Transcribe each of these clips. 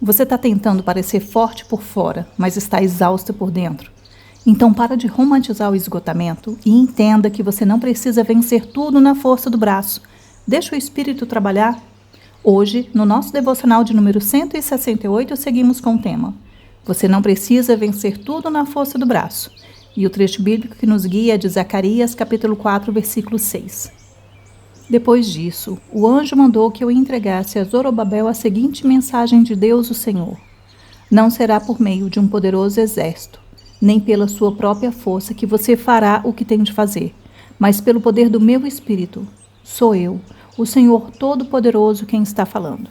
Você está tentando parecer forte por fora, mas está exausta por dentro. Então para de romantizar o esgotamento e entenda que você não precisa vencer tudo na força do braço. Deixa o espírito trabalhar. Hoje, no nosso devocional de número 168, seguimos com o tema: Você não precisa vencer tudo na força do braço. E o trecho bíblico que nos guia é de Zacarias, capítulo 4, versículo 6. Depois disso, o anjo mandou que eu entregasse a Zorobabel a seguinte mensagem de Deus, o Senhor: Não será por meio de um poderoso exército, nem pela sua própria força que você fará o que tem de fazer, mas pelo poder do meu Espírito. Sou eu, o Senhor Todo-Poderoso, quem está falando.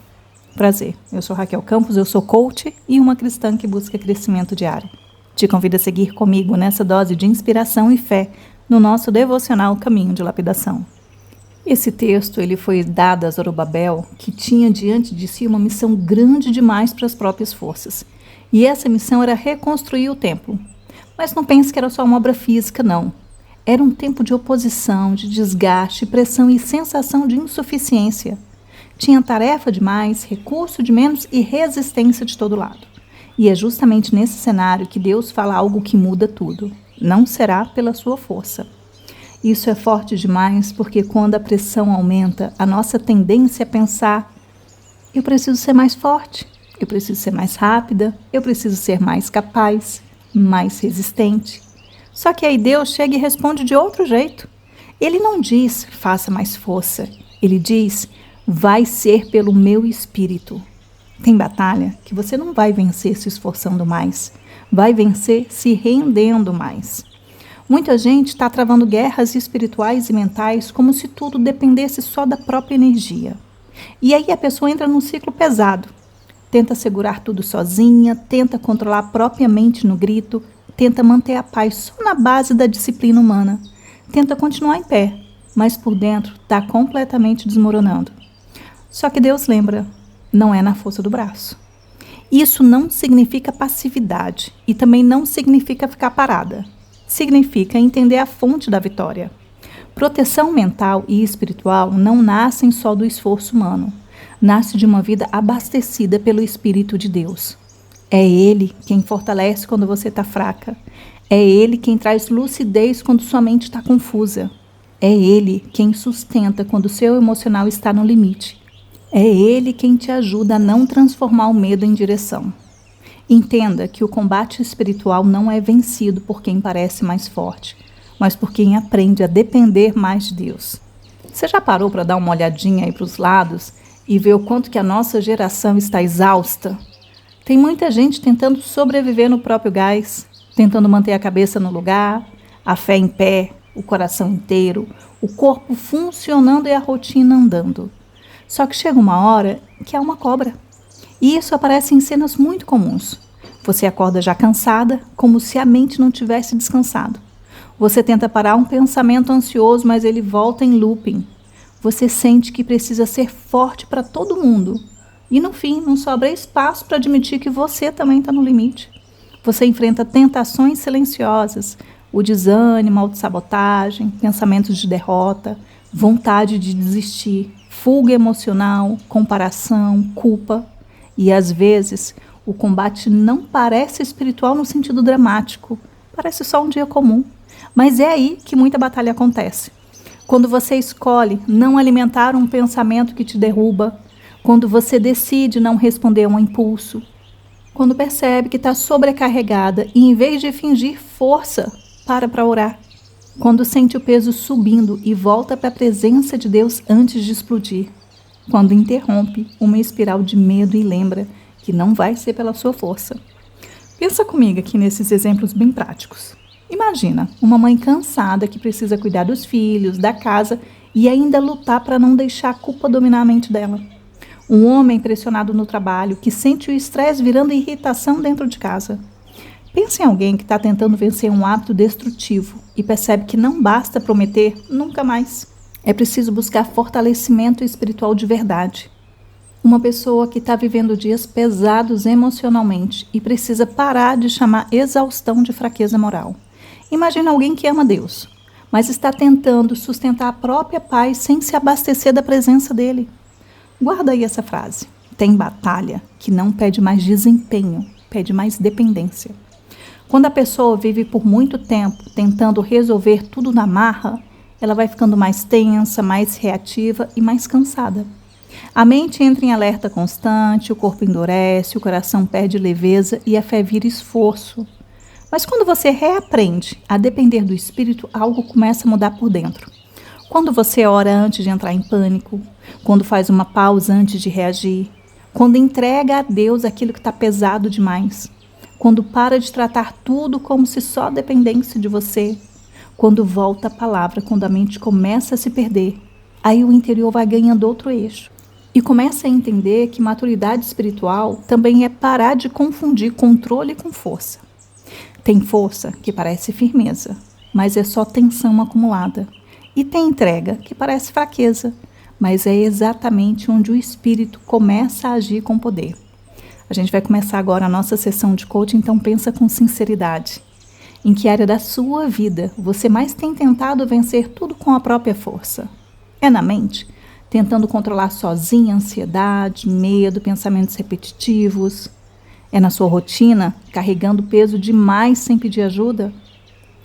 Prazer, eu sou Raquel Campos, eu sou coach e uma cristã que busca crescimento diário. Te convido a seguir comigo nessa dose de inspiração e fé no nosso devocional Caminho de Lapidação. Esse texto ele foi dado a Zorobabel, que tinha diante de si uma missão grande demais para as próprias forças. E essa missão era reconstruir o templo. Mas não pense que era só uma obra física, não. Era um tempo de oposição, de desgaste, pressão e sensação de insuficiência. Tinha tarefa demais, recurso de menos e resistência de todo lado. E é justamente nesse cenário que Deus fala algo que muda tudo. Não será pela sua força. Isso é forte demais porque quando a pressão aumenta, a nossa tendência é pensar: eu preciso ser mais forte, eu preciso ser mais rápida, eu preciso ser mais capaz, mais resistente. Só que aí Deus chega e responde de outro jeito. Ele não diz, faça mais força. Ele diz, vai ser pelo meu Espírito. Tem batalha que você não vai vencer se esforçando mais. Vai vencer se rendendo mais. Muita gente está travando guerras espirituais e mentais como se tudo dependesse só da própria energia. E aí a pessoa entra num ciclo pesado. Tenta segurar tudo sozinha, tenta controlar a própria mente no grito, tenta manter a paz só na base da disciplina humana. Tenta continuar em pé, mas por dentro está completamente desmoronando. Só que Deus lembra, não é na força do braço. Isso não significa passividade e também não significa ficar parada. Significa entender a fonte da vitória. Proteção mental e espiritual não nascem só do esforço humano. Nasce de uma vida abastecida pelo Espírito de Deus. É Ele quem fortalece quando você está fraca. É Ele quem traz lucidez quando sua mente está confusa. É Ele quem sustenta quando seu emocional está no limite. É Ele quem te ajuda a não transformar o medo em direção. Entenda que o combate espiritual não é vencido por quem parece mais forte, mas por quem aprende a depender mais de Deus. Você já parou para dar uma olhadinha aí para os lados e ver o quanto que a nossa geração está exausta? Tem muita gente tentando sobreviver no próprio gás, tentando manter a cabeça no lugar, a fé em pé, o coração inteiro, o corpo funcionando e a rotina andando. Só que chega uma hora que há uma cobra. E isso aparece em cenas muito comuns. Você acorda já cansada, como se a mente não tivesse descansado. Você tenta parar um pensamento ansioso, mas ele volta em looping. Você sente que precisa ser forte para todo mundo. E no fim, não sobra espaço para admitir que você também está no limite. Você enfrenta tentações silenciosas, o desânimo, a autossabotagem, pensamentos de derrota, vontade de desistir, fuga emocional, comparação, culpa. E às vezes o combate não parece espiritual no sentido dramático, parece só um dia comum. Mas é aí que muita batalha acontece. Quando você escolhe não alimentar um pensamento que te derruba, quando você decide não responder a um impulso, quando percebe que está sobrecarregada e em vez de fingir força, para orar, quando sente o peso subindo e volta para a presença de Deus antes de explodir, quando interrompe uma espiral de medo e lembra que não vai ser pela sua força. Pensa comigo aqui nesses exemplos bem práticos. Imagina uma mãe cansada que precisa cuidar dos filhos, da casa e ainda lutar para não deixar a culpa dominar a mente dela. Um homem pressionado no trabalho que sente o estresse virando irritação dentro de casa. Pensa em alguém que está tentando vencer um hábito destrutivo e percebe que não basta prometer nunca mais. É preciso buscar fortalecimento espiritual de verdade. Uma pessoa que está vivendo dias pesados emocionalmente e precisa parar de chamar exaustão de fraqueza moral. Imagina alguém que ama Deus, mas está tentando sustentar a própria paz sem se abastecer da presença dele. Guarda aí essa frase. Tem batalha que não pede mais desempenho, pede mais dependência. Quando a pessoa vive por muito tempo tentando resolver tudo na marra, ela vai ficando mais tensa, mais reativa e mais cansada. A mente entra em alerta constante, o corpo endurece, o coração perde leveza e a fé vira esforço. Mas quando você reaprende a depender do Espírito, algo começa a mudar por dentro. Quando você ora antes de entrar em pânico, quando faz uma pausa antes de reagir, quando entrega a Deus aquilo que está pesado demais, quando para de tratar tudo como se só dependesse de você, quando volta a palavra, quando a mente começa a se perder, aí o interior vai ganhando outro eixo. E começa a entender que maturidade espiritual também é parar de confundir controle com força. Tem força que parece firmeza, mas é só tensão acumulada. E tem entrega que parece fraqueza, mas é exatamente onde o espírito começa a agir com poder. A gente vai começar agora a nossa sessão de coaching, então pensa com sinceridade. Em que área da sua vida você mais tem tentado vencer tudo com a própria força? É na mente? Tentando controlar sozinha ansiedade, medo, pensamentos repetitivos? É na sua rotina, carregando peso demais sem pedir ajuda?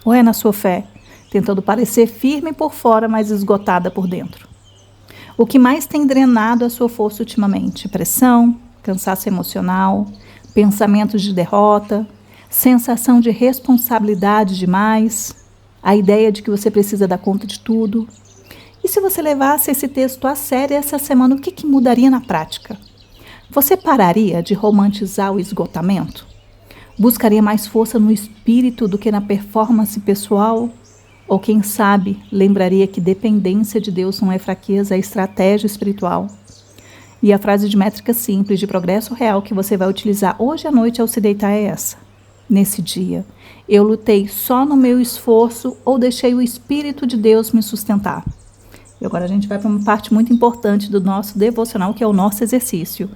Ou é na sua fé, tentando parecer firme por fora, mas esgotada por dentro? O que mais tem drenado a sua força ultimamente? Pressão, cansaço emocional, pensamentos de derrota, sensação de responsabilidade demais, a ideia de que você precisa dar conta de tudo? E se você levasse esse texto a sério essa semana, o que mudaria na prática? Você pararia de romantizar o esgotamento? Buscaria mais força no espírito do que na performance pessoal? Ou quem sabe, lembraria que dependência de Deus não é fraqueza, é estratégia espiritual? E a frase de métrica simples, de progresso real, que você vai utilizar hoje à noite ao se deitar é essa. Nesse dia, eu lutei só no meu esforço ou deixei o Espírito de Deus me sustentar? E agora a gente vai para uma parte muito importante do nosso devocional, que é o nosso exercício.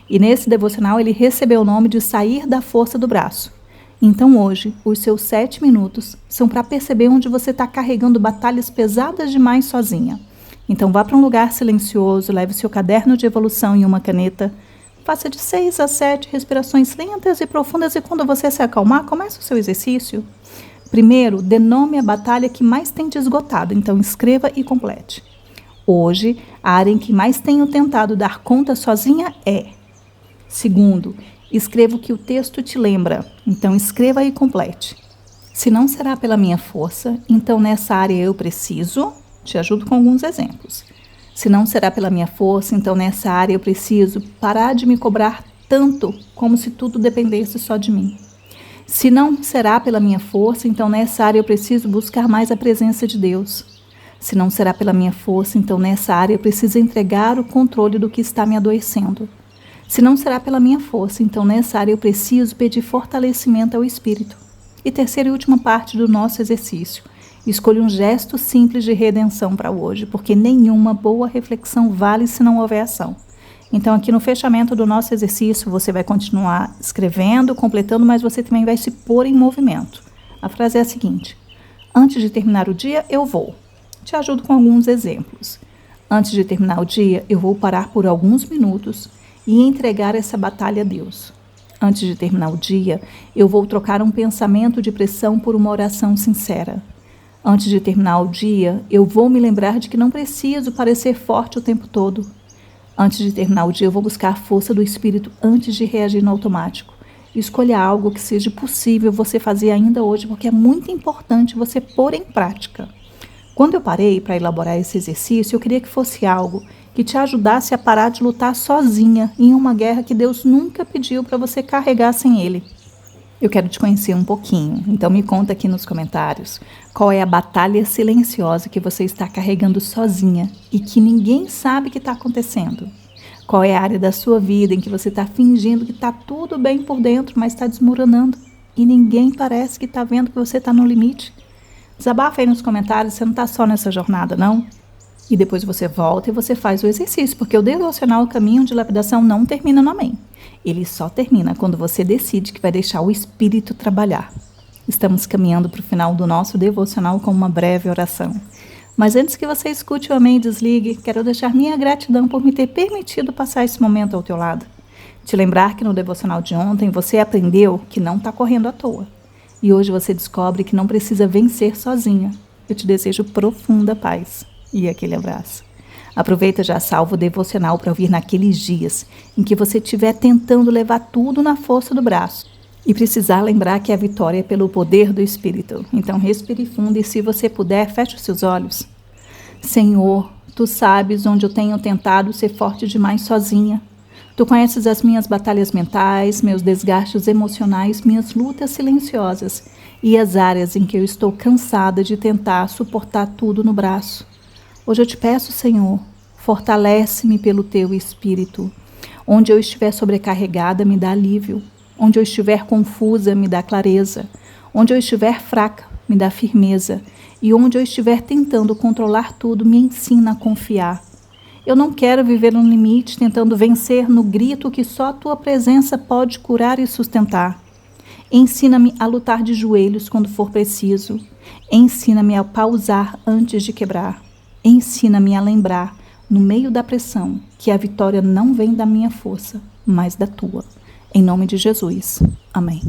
E nesse devocional ele recebeu o nome de sair da força do braço. Então hoje, os seus 7 minutos são para perceber onde você está carregando batalhas pesadas demais sozinha. Então vá para um lugar silencioso, leve seu caderno de evolução e uma caneta, faça de 6 a 7 respirações lentas e profundas e quando você se acalmar, comece o seu exercício. Primeiro, dê nome à batalha que mais tem te esgotado, então escreva e complete. Hoje, a área em que mais tenho tentado dar conta sozinha é... Segundo, escreva o que o texto te lembra, então escreva e complete. Se não será pela minha força, então nessa área eu preciso... Te ajudo com alguns exemplos. Se não será pela minha força, então nessa área eu preciso parar de me cobrar tanto como se tudo dependesse só de mim. Se não será pela minha força, então nessa área eu preciso buscar mais a presença de Deus. Se não será pela minha força, então nessa área eu preciso entregar o controle do que está me adoecendo. Se não será pela minha força, então nessa área eu preciso pedir fortalecimento ao Espírito. E terceira e última parte do nosso exercício. Escolha um gesto simples de redenção para hoje, porque nenhuma boa reflexão vale se não houver ação. Então, aqui no fechamento do nosso exercício, você vai continuar escrevendo, completando, mas você também vai se pôr em movimento. A frase é a seguinte: antes de terminar o dia, eu vou. Te ajudo com alguns exemplos. Antes de terminar o dia, eu vou parar por alguns minutos e entregar essa batalha a Deus. Antes de terminar o dia, eu vou trocar um pensamento de pressão por uma oração sincera. Antes de terminar o dia, eu vou me lembrar de que não preciso parecer forte o tempo todo. Antes de terminar o dia, eu vou buscar a força do Espírito antes de reagir no automático. Escolha algo que seja possível você fazer ainda hoje, porque é muito importante você pôr em prática. Quando eu parei para elaborar esse exercício, eu queria que fosse algo que te ajudasse a parar de lutar sozinha em uma guerra que Deus nunca pediu para você carregar sem Ele. Eu quero te conhecer um pouquinho, então me conta aqui nos comentários qual é a batalha silenciosa que você está carregando sozinha e que ninguém sabe que está acontecendo. Qual é a área da sua vida em que você está fingindo que está tudo bem por dentro, mas está desmoronando e ninguém parece que está vendo que você está no limite. Desabafa aí nos comentários, você não está só nessa jornada, não? E depois você volta e você faz o exercício, porque o devocional, o caminho de lapidação, não termina no amém. Ele só termina quando você decide que vai deixar o Espírito trabalhar. Estamos caminhando para o final do nosso devocional com uma breve oração. Mas antes que você escute o amém e desligue, quero deixar minha gratidão por me ter permitido passar esse momento ao teu lado. Te lembrar que no devocional de ontem você aprendeu que não está correndo à toa. E hoje você descobre que não precisa vencer sozinha. Eu te desejo profunda paz e aquele abraço. Aproveita já salvo o devocional para ouvir naqueles dias em que você estiver tentando levar tudo na força do braço e precisar lembrar que a vitória é pelo poder do Espírito. Então respire fundo e, se você puder, feche os seus olhos. Senhor, Tu sabes onde eu tenho tentado ser forte demais sozinha. Tu conheces as minhas batalhas mentais, meus desgastes emocionais, minhas lutas silenciosas e as áreas em que eu estou cansada de tentar suportar tudo no braço. Hoje eu te peço, Senhor, fortalece-me pelo Teu Espírito. Onde eu estiver sobrecarregada, me dá alívio. Onde eu estiver confusa, me dá clareza. Onde eu estiver fraca, me dá firmeza. E onde eu estiver tentando controlar tudo, me ensina a confiar. Eu não quero viver no limite, tentando vencer no grito que só a Tua presença pode curar e sustentar. Ensina-me a lutar de joelhos quando for preciso. Ensina-me a pausar antes de quebrar. Ensina-me a lembrar, no meio da pressão, que a vitória não vem da minha força, mas da Tua. Em nome de Jesus. Amém.